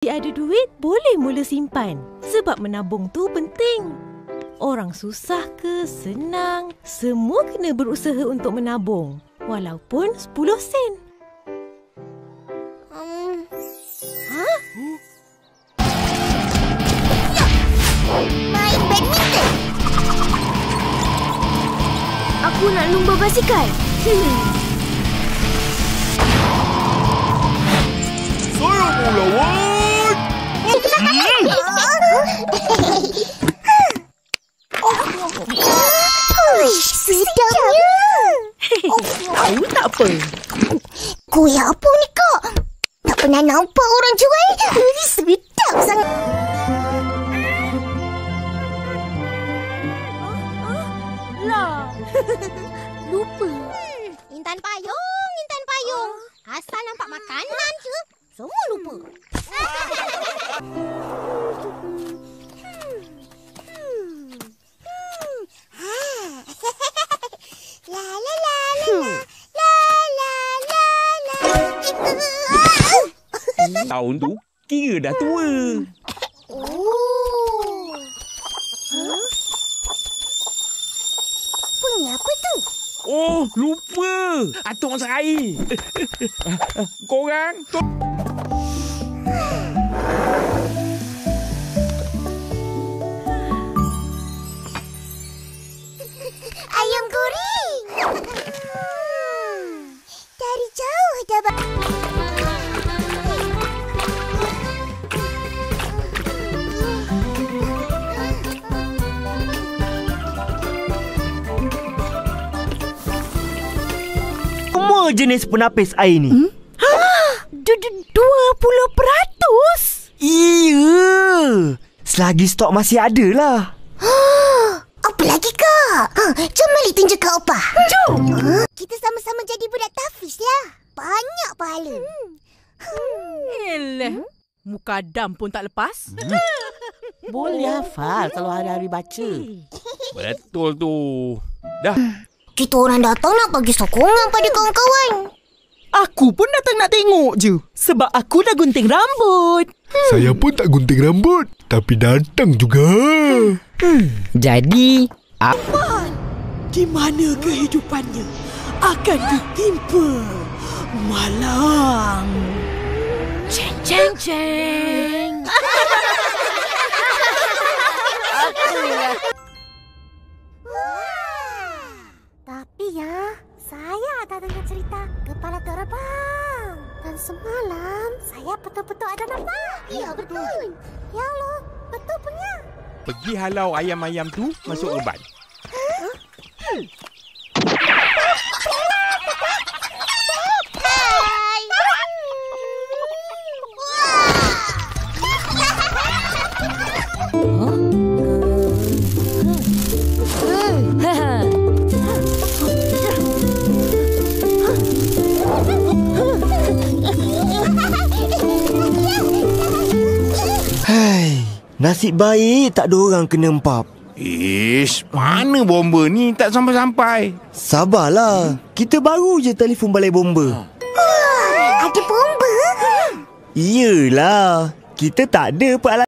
Ada duit, boleh mula simpan. Sebab menabung tu penting. Orang susah ke, senang, semua kena berusaha untuk menabung. Walaupun 10 sen. Main badminton. Aku nak lumba basikal. Saya mau lawan. Sedapnya. Tahu tak apa? Kuih apa ni, Kak? Tak pernah nampak orang jual. Sedap sangat. Lupa. Intan payung. Asal nampak makanan je, semua lupa. La la la la la la la la. Tahun tu kira dah tua. Bunyi apa tu? Oh, lupa. Atuk masak air. Korang. Ayam goreng. Dari jauh dah. Semua jenis penapis air ni. 20%? Iya. Selagi stok masih ada lah. Apa lagi, Kak? Jom balik tunjuk Kak Opah. Jom. Kita sama-sama jadi budak tahfiz lah. Banyak pahala. Muka Adam pun tak lepas. Boleh hafal kalau hari-hari baca. Betul tu. Dah. Kita orang datang nak bagi sokongan pada kawan-kawan. Aku pun datang nak tengok je. Sebab aku dah gunting rambut. Saya pun tak gunting rambut, tapi datang juga. Jadi, Di mana kehidupannya akan ditimpa malang. Ceng, ceng, ceng. Tapi ya, saya ada dengar cerita kepala terbang. Dan semalam, saya betul-betul ada nampak. Ya, betul. Ya Allah, betul punya. Pergi halau ayam-ayam tu masuk reban. Hai, nasib baik tak ada orang kena empap. Ish, mana bomba ni tak sampai-sampai. Sabarlah, kita baru je telefon balai bomba. Ada bomba? Iyalah, kita tak ada peralatan.